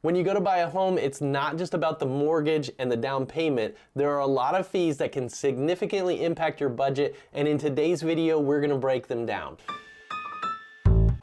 When you go to buy a home, it's not just about the mortgage and the down payment. There are a lot of fees that can significantly impact your budget, and in today's video, we're going to break them down.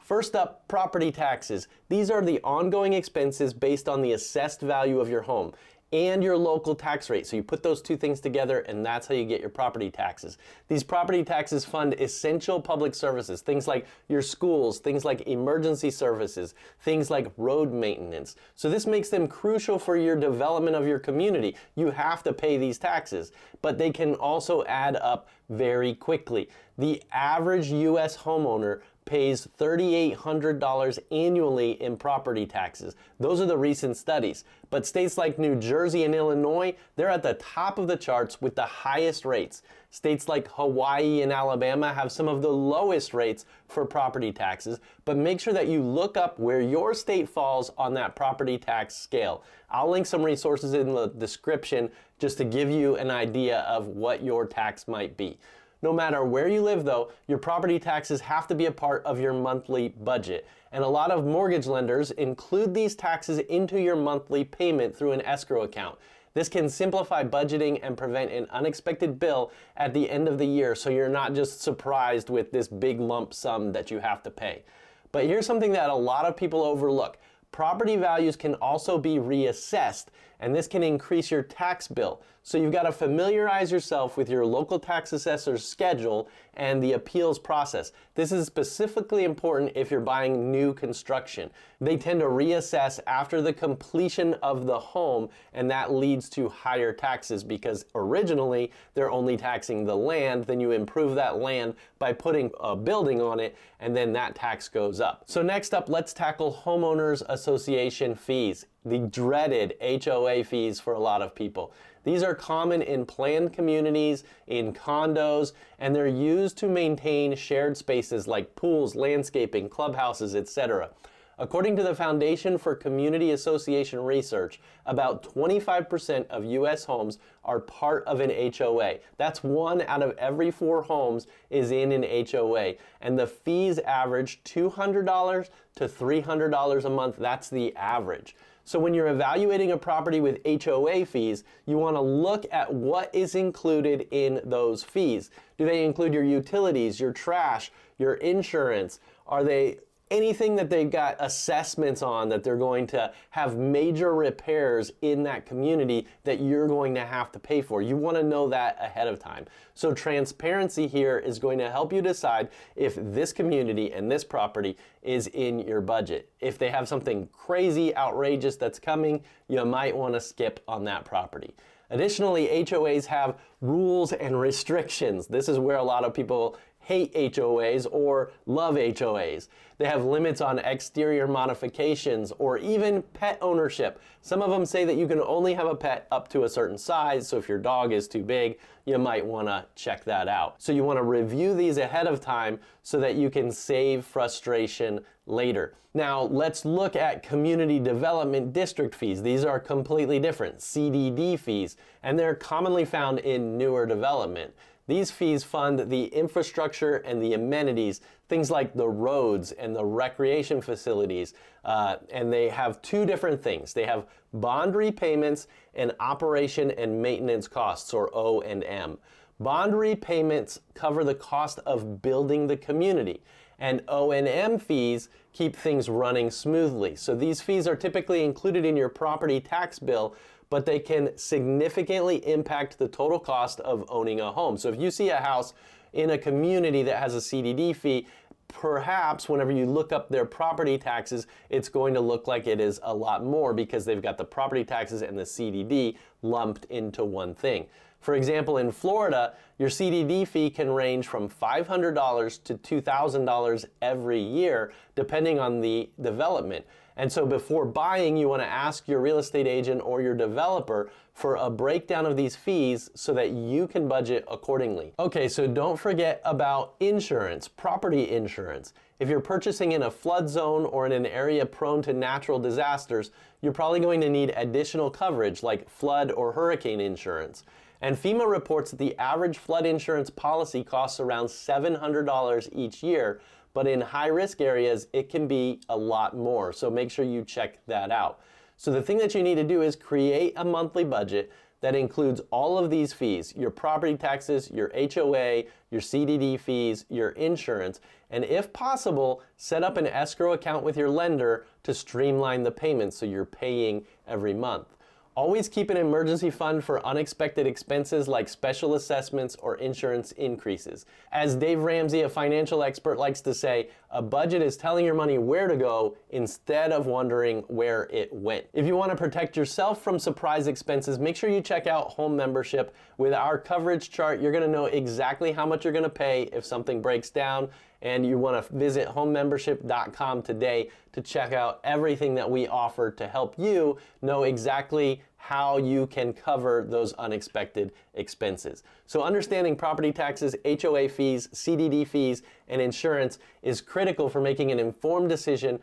First up, property taxes. These are the ongoing expenses based on the assessed value of your home and your local tax rate. So you put those two things together and that's how you get your property taxes. These property taxes fund essential public services, things like your schools, things like emergency services, things like road maintenance. So this makes them crucial for your development of your community. You have to pay these taxes, but they can also add up very quickly. The average US homeowner pays $3,800 annually in property taxes. Those are the recent studies. But states like New Jersey and Illinois, they're at the top of the charts with the highest rates. States like Hawaii and Alabama have some of the lowest rates for property taxes, but make sure that you look up where your state falls on that property tax scale. I'll link some resources in the description just to give you an idea of what your tax might be. No matter where you live though, your property taxes have to be a part of your monthly budget. And a lot of mortgage lenders include these taxes into your monthly payment through an escrow account. This can simplify budgeting and prevent an unexpected bill at the end of the year, so you're not just surprised with this big lump sum that you have to pay. But here's something that a lot of people overlook. Property values can also be reassessed, and this can increase your tax bill. So you've got to familiarize yourself with your local tax assessor's schedule and the appeals process. This is specifically important if you're buying new construction. They tend to reassess after the completion of the home, and that leads to higher taxes because originally they're only taxing the land. Then you improve that land by putting a building on it, and then that tax goes up. So next up, let's tackle Homeowners Association fees, the dreaded HOA fees for a lot of people. These are common in planned communities, in condos, and they're used to maintain shared spaces like pools, landscaping, clubhouses, etc. According to the Foundation for Community Association Research, about 25% of U.S. homes are part of an HOA. That's 1 out of every 4 homes is in an HOA. And the fees average $200 to $300 a month. That's the average. So when you're evaluating a property with HOA fees, you want to look at what is included in those fees. Do they include your utilities, your trash, your insurance? Are they anything that they've got assessments on that they're going to have major repairs in that community that you're going to have to pay for? You want to know that ahead of time. So transparency here is going to help you decide if this community and this property is in your budget. If they have something crazy, outrageous that's coming, you might want to skip on that property. Additionally, HOAs have rules and restrictions. This is where a lot of people hate HOAs or love HOAs. They have limits on exterior modifications or even pet ownership. Some of them say that you can only have a pet up to a certain size, so if your dog is too big, you might want to check that out. So you want to review these ahead of time so that you can save frustration later. Now let's look at community development district fees. These are completely different, CDD fees, and they're commonly found in newer development. These fees fund the infrastructure and the amenities, things like the roads and the recreation facilities, and they have 2 different things. They have bond repayments and operation and maintenance costs, or O&M. Bond repayments cover the cost of building the community, and O&M fees keep things running smoothly. So these fees are typically included in your property tax bill, but they can significantly impact the total cost of owning a home. So if you see a house in a community that has a CDD fee, perhaps whenever you look up their property taxes, it's going to look like it is a lot more because they've got the property taxes and the CDD lumped into one thing. For example, in Florida, your CDD fee can range from $500 to $2,000 every year, depending on the development. And so before buying, you want to ask your real estate agent or your developer for a breakdown of these fees so that you can budget accordingly. Okay, so don't forget about insurance, property insurance. If you're purchasing in a flood zone or in an area prone to natural disasters, you're probably going to need additional coverage like flood or hurricane insurance. And FEMA reports that the average flood insurance policy costs around $700 each year, but in high-risk areas, it can be a lot more. So make sure you check that out. So the thing that you need to do is create a monthly budget that includes all of these fees, your property taxes, your HOA, your CDD fees, your insurance, and if possible, set up an escrow account with your lender to streamline the payments so you're paying every month. Always keep an emergency fund for unexpected expenses like special assessments or insurance increases. As Dave Ramsey, a financial expert, likes to say, a budget is telling your money where to go instead of wondering where it went. If you want to protect yourself from surprise expenses, make sure you check out Home Membership. With our coverage chart, you're going to know exactly how much you're going to pay if something breaks down, and you want to visit homemembership.com today to check out everything that we offer to help you know exactly how you can cover those unexpected expenses. So understanding property taxes, HOA fees, CDD fees, and insurance is critical for making an informed decision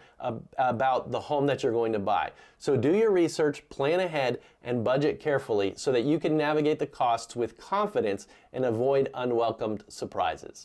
about the home that you're going to buy. So do your research, plan ahead, and budget carefully so that you can navigate the costs with confidence and avoid unwelcomed surprises.